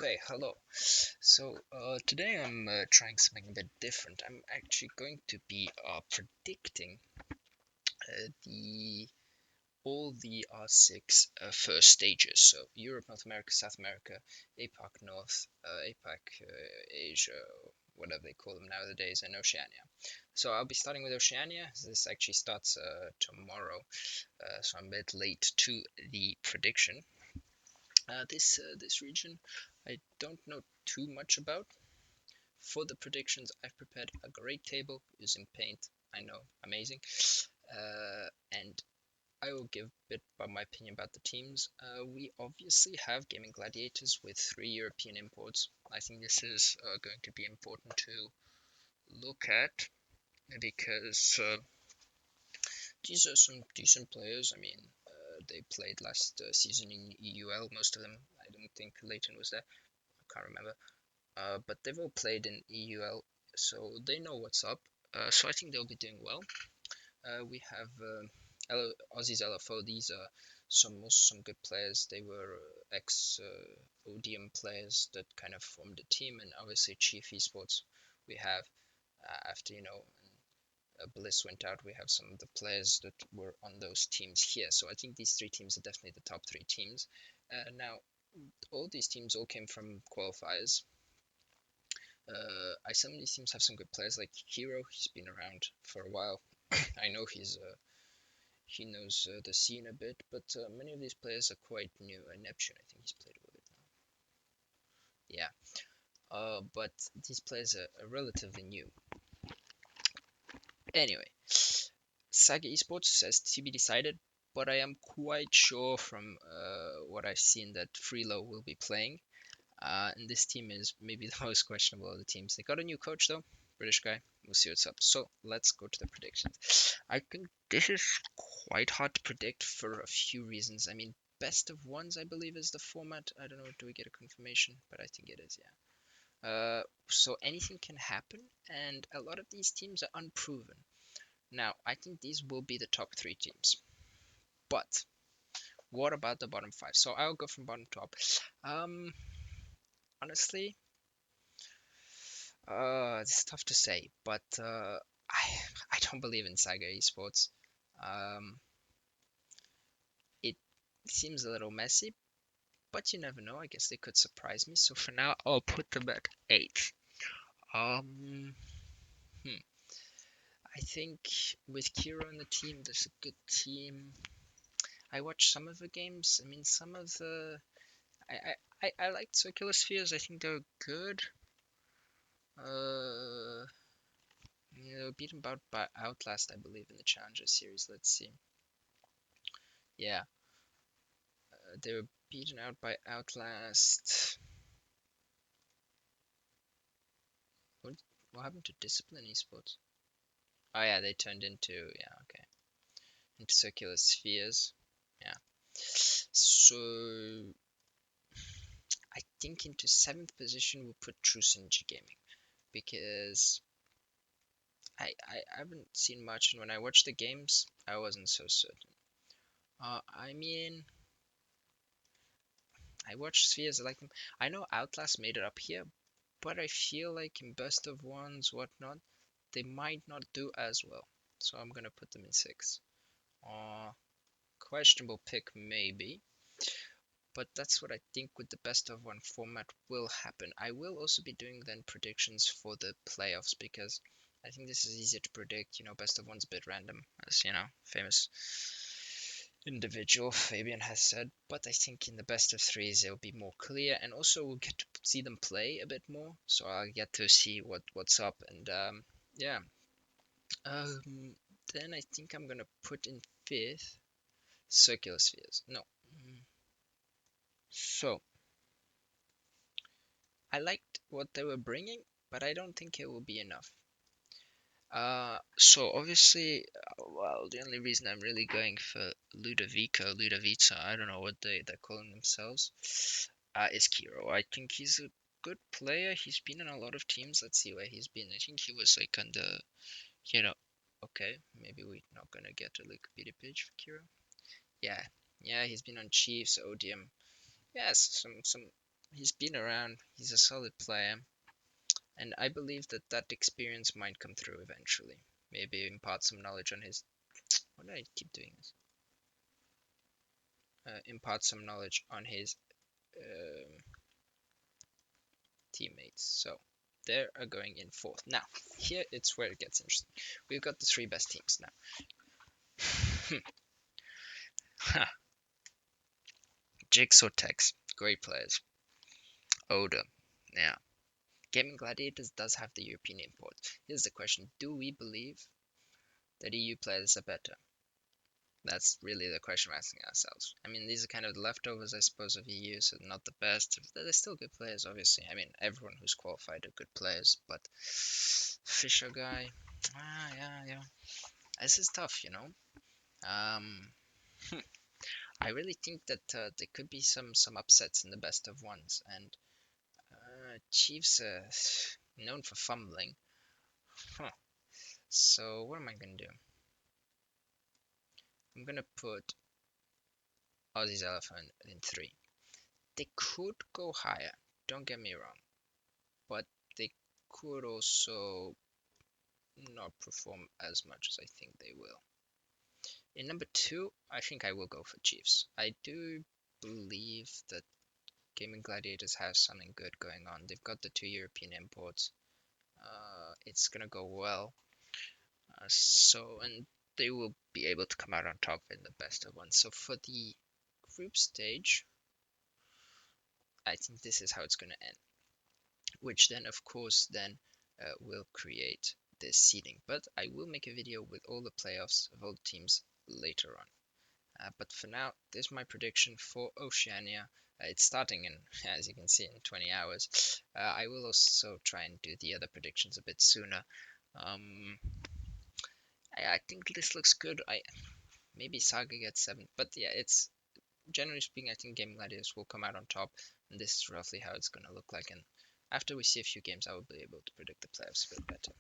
Okay, hello. Today I'm trying something a bit different. I'm actually going to be predicting the all the R6 first stages. So Europe, North America, South America, APAC North, APAC Asia, whatever they call them nowadays, and Oceania. So I'll be starting with Oceania. This actually starts tomorrow, so I'm a bit late to the prediction. This region I don't know too much about. For the predictions, I've prepared a great table using Paint. I know, amazing. And I will give a bit about my opinion about the teams. We obviously have Gaming Gladiators with 3 European imports. I think this is going to be important to look at because these are some decent players. I mean, they played last season in EUL, most of them. I don't think Leighton was there. I can't remember. But they've all played in EUL, so they know what's up. So I think they'll be doing well. We have Aussie's LFO. These are some good players. They were ex ODM players that kind of formed a team, and obviously Chief Esports. We have after Bliss went out, we have some of the players that were on those teams here. So I think these 3 teams are definitely the top 3 teams. Now, all these teams all came from qualifiers. Some of these teams have some good players like Hero. He's been around for a while. I know he knows the scene a bit, but many of these players are quite new. Neptune, I think he's played a little bit now. Yeah, but these players are relatively new. Anyway, Saga Esports says to be decided, but I am quite sure from what I've seen that Freelo will be playing. And this team is maybe the most questionable of the teams. They got a new coach though, British guy. We'll see what's up. So let's go to the predictions. I think this is quite hard to predict for a few reasons. I mean, best of ones, I believe, is the format. I don't know, do we get a confirmation? But I think it is, yeah. So anything can happen, and a lot of these teams are unproven. Now, I think these will be the top 3 teams. But what about the bottom 5? So I'll go from bottom to top. Honestly, it's tough to say, but I don't believe in Saga Esports. Um, it seems a little messy, but you never know. I guess they could surprise me. So for now, I'll put them at 8. Um, hmm. I think with Kiro on the team, there's a good team. I watched some of the games. I mean, some of the I liked Circular Spheres. I think they're good. Uh, beaten by Outlast, I believe, in the Challenger series. Let's see. Yeah, they were beaten out by Outlast. What, what happened to Discipline Esports? Oh yeah, they turned into into Circular Spheres. Yeah. So I think into 7th position we'll put True Synergy Gaming because I haven't seen much, and when I watched the games, I wasn't so certain. I mean, I watched Spheres, I like them. I know Outlast made it up here, but I feel like in best of ones, whatnot, they might not do as well. So I'm gonna put them in 6. Questionable pick maybe, but that's what I think with the best of one format will happen. I will also be doing then predictions for the playoffs because I think this is easier to predict. Best of one's a bit random, as famous individual Fabian has said. But I think in the best of threes it'll be more clear, and also we'll get to see them play a bit more. So I'll get to see what's up, and yeah. Um, then I think I'm gonna put in 5th Circular Spheres. No. So I liked what they were bringing, but I don't think it will be enough. So obviously, well, the only reason I'm really going for Ludovica, I don't know what they're calling themselves, is Kiro. I think he's a good player. He's been in a lot of teams. Let's see where he's been. I think he was like under, you know, okay, maybe we're not gonna get a Wikipedia page for Kiro. Yeah, yeah, he's been on Chiefs, ODM. Yes, some He's been around, he's a solid player, and I believe that that experience might come through eventually. Maybe impart some knowledge on his. Why do I keep doing this? Impart some knowledge on his um, teammates. So they are going in fourth. Now, here it's where it gets interesting. We've got the three best teams now. Jigsaw Tex, great players. Oda, yeah. Gaming Gladiators does have the European import. Here's the question: do we believe that EU players are better? That's really the question we're asking ourselves. I mean, these are kind of the leftovers, I suppose, of EU, so not the best. They're still good players, obviously. I mean, everyone who's qualified are good players, but Fisher guy, yeah. This is tough, you know. Um, I really think that there could be some upsets in the best of ones, and Chiefs are known for fumbling. Huh. So what am I gonna do? I'm gonna put Aussie's Elephant in three. They could go higher, don't get me wrong, but they could also not perform as much as I think they will. In number two, I think I will go for Chiefs. I do believe that Gaming Gladiators have something good going on. They've got the two European imports. It's gonna go well. And they will be able to come out on top in the best of ones. So for the group stage, I think this is how it's gonna end. Which then, of course, then will create this seeding. But I will make a video with all the playoffs of all the teams later on. But for now, this is my prediction for Oceania. It's starting in, as you can see, in 20 hours. I will also try and do the other predictions a bit sooner. Um, I think this looks good. Maybe Saga gets 7, but yeah, it's generally speaking, I think Gaming Gladiators will come out on top, and this is roughly how it's going to look like. And after we see a few games, I will be able to predict the playoffs a bit better.